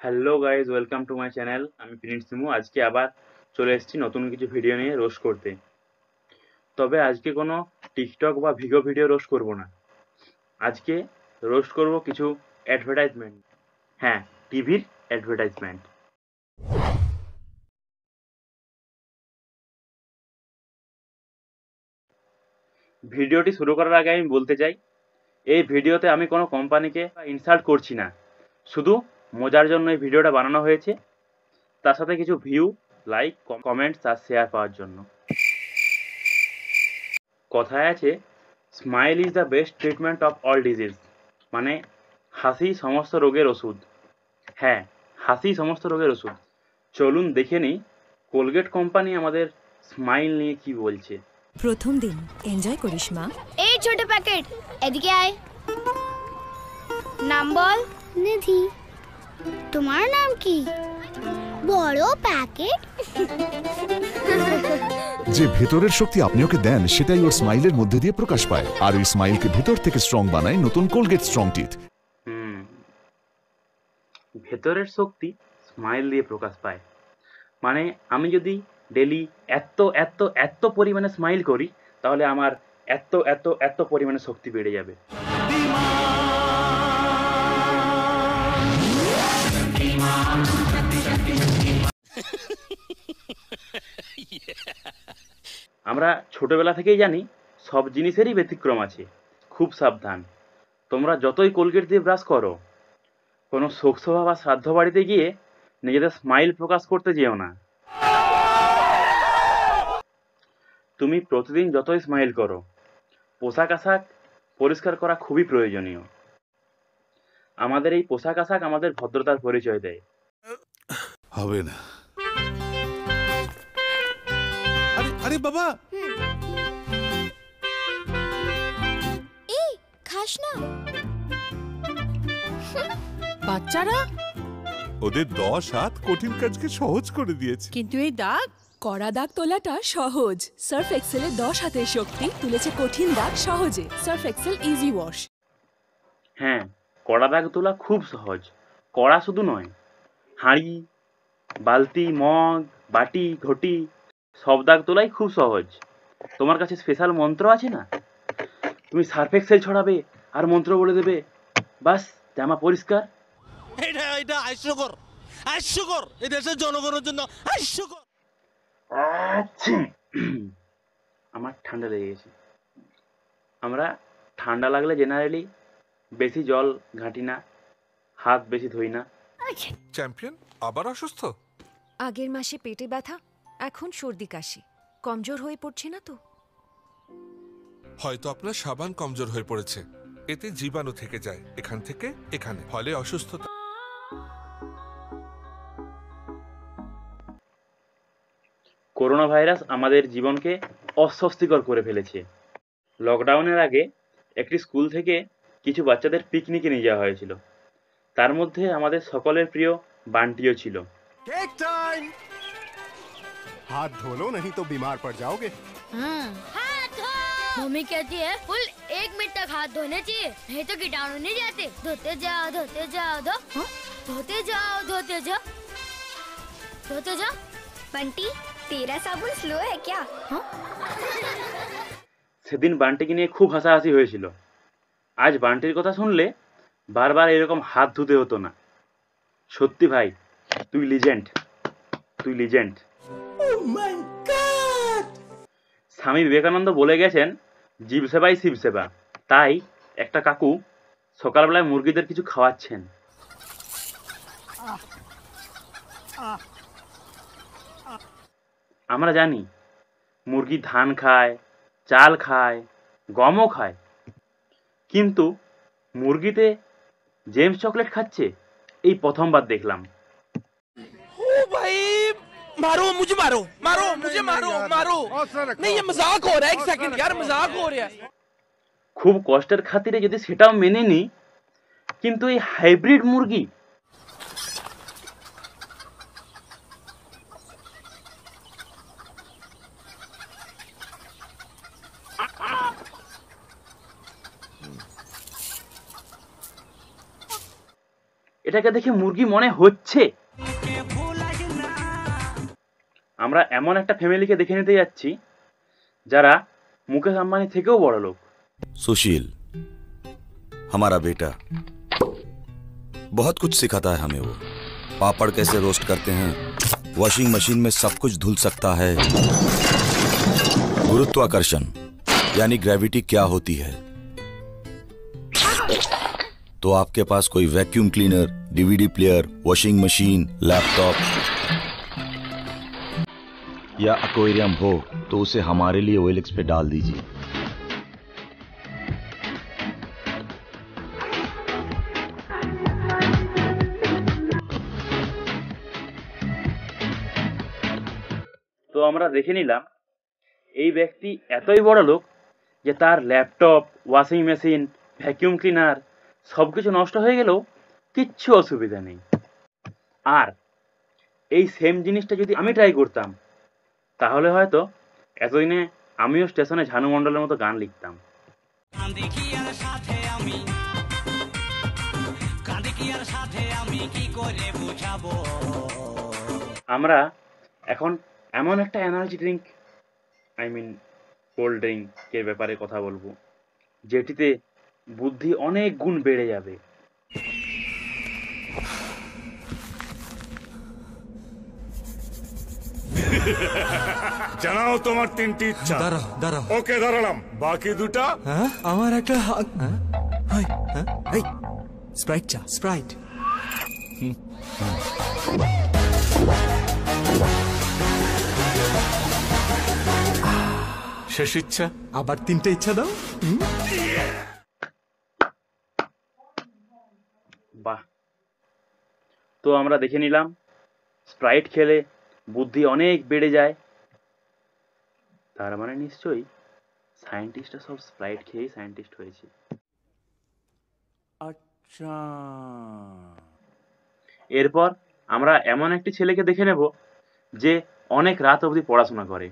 Hello guys, welcome to my channel. আমি Prince সিমু। আজকে আবার চলে এসেছি নতুন কিছু ভিডিও নিয়ে রোস্ট করতে। তবে আজকে কোনো টিকটক বা ভিডিও রোস্ট করব না। আজকে রোস্ট করব কিছু অ্যাডভার্টাইজমেন্ট। হ্যাঁ, টিভির অ্যাডভার্টাইজমেন্ট। ভিডিওটি শুরু করার আগে আমি বলতে চাই, এই ভিডিওতে আমি কোনো কোম্পানিকে ইনসাল্ট করছি না, শুধু মজার জন্য এই ভিডিওটা বানানো হয়েছে। তার সাথে কিছু ভিউ, লাইক, কমেন্টস আর শেয়ার পাওয়ার জন্য। কথায় আছে, smile is the best treatment of all disease. মানে হাসি সমস্ত রোগের ওষুধ। হ্যাঁ, হাসি সমস্ত রোগের ওষুধ। চলুন দেখে নিই কোলগেট কোম্পানি আমাদের স্মাইল নিয়ে কি বলছে। প্রথম দিন এনজয় করিস মা। এই ছোট প্যাকেট, এদিকে আয়। নাম বল। নিধি। তোমার নাম কি? বড় প্যাকেট। যে ভেতরের শক্তি আপনি ওকে দেন সেটাই ওর স্মাইলের মধ্যে দিয়ে প্রকাশ পায়, আর ওই স্মাইলকে ভেতর থেকে স্ট্রং বানায় নতুন কোলগেট স্ট্রং টিথ। ভেতরের শক্তি স্মাইল দিয়ে প্রকাশ পায় মানে আমি যদি ডেলি এত এত এত পরিমাণে স্মাইল করি, তাহলে আমার এত এত এত পরিমাণে শক্তি বেড়ে যাবে। আমরা ছোটবেলা থেকেই জানি সব জিনিসেরই ব্যতিক্রম আছে। খুব সাবধান, তোমরা যতই কোলগেট দিয়ে ব্রাশ করো, কোনো শোকসভা বা শ্রাদ্ধ বাড়িতে গিয়ে নিজেদের স্মাইল প্রকাশ করতে যেও না। তুমি প্রতিদিন যতই স্মাইল করো, পোশাক আশাক পরিষ্কার করা খুবই প্রয়োজনীয়। আমাদের এই পোশাক আশাক আমাদের ভদ্রতার পরিচয় দেয়। হবে না। আরে আরে বাবা, এই খাস না। বাচ্চারা ওদের 10 হাত কঠিন কাজকে সহজ করে দিয়েছে। কিন্তু এই দাগ, কড়া দাগ তোলাটা সহজ। সার্ফ এক্সেলের 10 হাতের শক্তি তুলেছে কঠিন দাগ সহজে। Surf Excel easy wash. হ্যাঁ, কড়া দাগ তোলা খুব সহজ। কড়া শুধু নয়, হাঁড়ি, বালতি, মগ, বাটি, ঘটি সব দাগ তোলাই খুব সহজ। তোমার কাছে স্পেশাল মন্ত্র আছে না? তুমি সার্ফ এক্সেল ছড়াবে আর মন্ত্র বলে দেবে, বাস জামা পরিষ্কার। এটা হাস্যকর এই দেশের জনগণের জন্য হাস্যকর। আমার ঠান্ডা লেগে গেছে। আমরা ঠান্ডা লাগলে জেনারেলি বেশি জল ঘাঁটি না, হাত বেশি ধুই না। চ্যাম্পিয়ন আবার অসুস্থ? আগের মাসে পেটে ব্যথা, এখন সর্দি কাশি। কমজোর হয়ে পড়ছে না তো? হয়তো আপনার সাবান কমজোর হয়ে পড়েছে, এতে জীবাণু থেকে যায় এখান থেকে এখানে, ফলে অসুস্থতা। করোনা ভাইরাস আমাদের জীবনকে অস্বস্তিকর করে ফেলেছে। লকডাউনের আগে একটি স্কুল থেকে কিছু বাচ্চাদের পিকনিকে নিয়ে যাওয়া হয়েছিল। তার মধ্যে আমাদের সকলের প্রিয় বান্টিও ছিল। Cake time. हाथ धो लो नहीं तो बीमार पड़ जाओगे। हाथ धो। मम्मी कहती है फुल 1 मिनट तक हाथ धोने चाहिए, नहीं तो कीटाणु नहीं जाते। धोते जाओ धोते जाओ धोते जाओ धोते जाओ धोते जाओ। बंटी, तेरा साबुन स्लो है क्या? সেদিন বান্টিকে নিয়ে খুব হাসাহাসি হয়েছিল। আজ বান্টির কথা শুনলে বারবার এরকম হাত ধুতে হতো না। সত্যি ভাই, তুই লিজেন্ড, তুই লিজেন্ড। স্বামী বিবেকানন্দ বলে গেছেন, জীব সেবাই শিব সেবা। তাই একটা কাকু সকালবেলায় মুরগিদের কিছু খাওয়াচ্ছেন। আমরা জানি মুরগি ধান খায়, চাল খায়, গমও খায়, কিন্তু মুরগিতে জেমস চকলেট খাচ্ছে এই প্রথমবার দেখলাম। ओ भाई, मारो मुझे, मारो मारो मुझे, मारो मारो। नहीं, ये मजाक हो रहा है। 1 सेकंड यार, मजाक हो रहा है। খুব কষ্টের খাতিরে যদি সেটাও মেনে নিই, কিন্তু এই হাইব্রিড মুরগি, এটাকে দেখে মুরগি মনে হচ্ছে। আমরা এমন একটা ফ্যামিলিকে দেখে নিতে যাচ্ছি যারা মুকেশ আম্বানি থেকেও বড় লোক। सुशील हमारा बेटा बहुत कुछ सिखाता है हमें। वो पापड़ कैसे रोस्ट करते हैं, वॉशिंग मशीन में सब कुछ धुल सकता है, गुरुत्वाकर्षण यानी ग्रेविटी क्या होती है। तो आपके पास कोई vacuum cleaner, DVD player, washing machine, laptop या एक्वेरियम हो तो उसे हमारे लिए OLX पे डाल दीजिए। তো আমরা দেখে নিলাম এই ব্যক্তি এতই বড় লোক যে তার laptop, washing machine, vacuum cleaner সবকিছু নষ্ট হয়ে গেলেও কিচ্ছু অসুবিধা নেই। আর এই সেম জিনিসটা যদি আমি ট্রাই করতাম তাহলে হয়তো এতদিনে আমিও স্টেশনে ঝানু মণ্ডলের মতো গান লিখতাম। আমরা এখন এমন একটা এনার্জি ড্রিঙ্ক, কোল্ড ড্রিঙ্কের ব্যাপারে কথা বলবো যেটিতে বুদ্ধি অনেক গুণ বেড়ে যাবে। জানাও তোমার তিনটি ইচ্ছা। দাঁড়াও দাঁড়াও, ওকে দাঁড়ালাম, বাকি দুটা? হ্যাঁ আমার একটা স্প্রাইট চা, স্প্রাইট। শেষ ইচ্ছা? আবার তিনটে ইচ্ছা দাও। বাহ, তো আমরা দেখে নিলাম স্প্রাইট খেলে বুদ্ধি অনেক বেড়ে যায়। তার মানে নিশ্চয়ই সায়েন্টিস্টরা সব স্প্রাইট খেয়েই সায়েন্টিস্ট হয়েছে। আচ্ছা, এরপর আমরা এমন একটি ছেলেকে দেখে নেব যে অনেক রাত অবধি পড়াশোনা করে।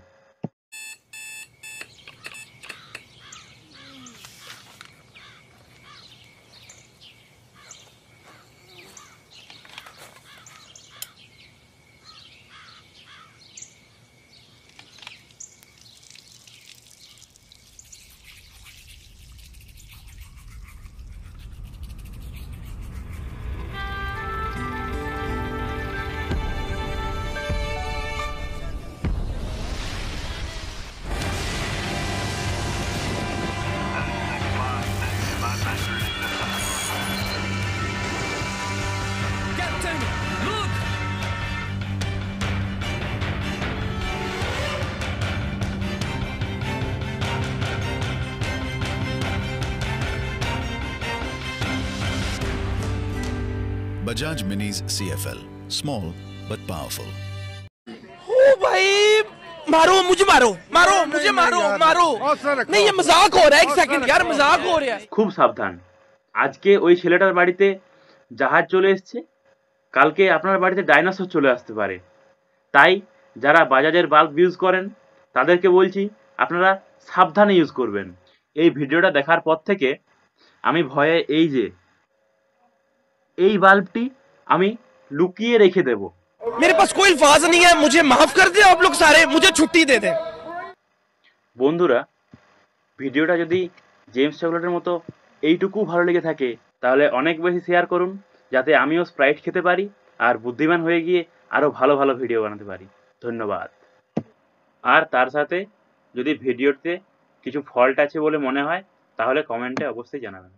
Bajaj Minis CFL, small but powerful. ओ भाई मारो मुझे, मारो मारो मुझे, मारो मारो। नहीं ये मजाक हो रहा है, एक सेकंड यार, मजाक हो रहा है। খুব সাবধান, আজকে ওই ছেলেটার বাড়িতে জাহাজ চলে এসেছে, কালকে আপনার বাড়িতে ডাইনোসর চলে আসতে পারে। তাই যারা বাজাজের বাল্ব ইউজ করেন তাদেরকে বলছি আপনারা সাবধানে ইউজ করবেন। এই ভিডিওটা দেখার পর থেকে আমি ভয়ে এই বাল্বটি আমি লুকিয়ে রেখে দেব। मेरे पास कोई अल्फाज नहीं है, मुझे माफ कर दे आप लोग सारे, मुझे छुट्टी दे दें। বন্ধুরা, ভিডিওটা যদি জেমস চকলেটের মতো এইটুকু ভালো লেগে থাকে তাহলে অনেক বেশি শেয়ার করুন, যাতে আমিও স্প্রাইট খেতে পারি আর বুদ্ধিমান হয়ে গিয়ে আরও ভালো ভালো ভিডিও বানাতে পারি। ধন্যবাদ। আর তার সাথে যদি ভিডিওতে কিছু ফল্ট আছে বলে মনে হয় তাহলে কমেন্টে অবশ্যই জানাবেন।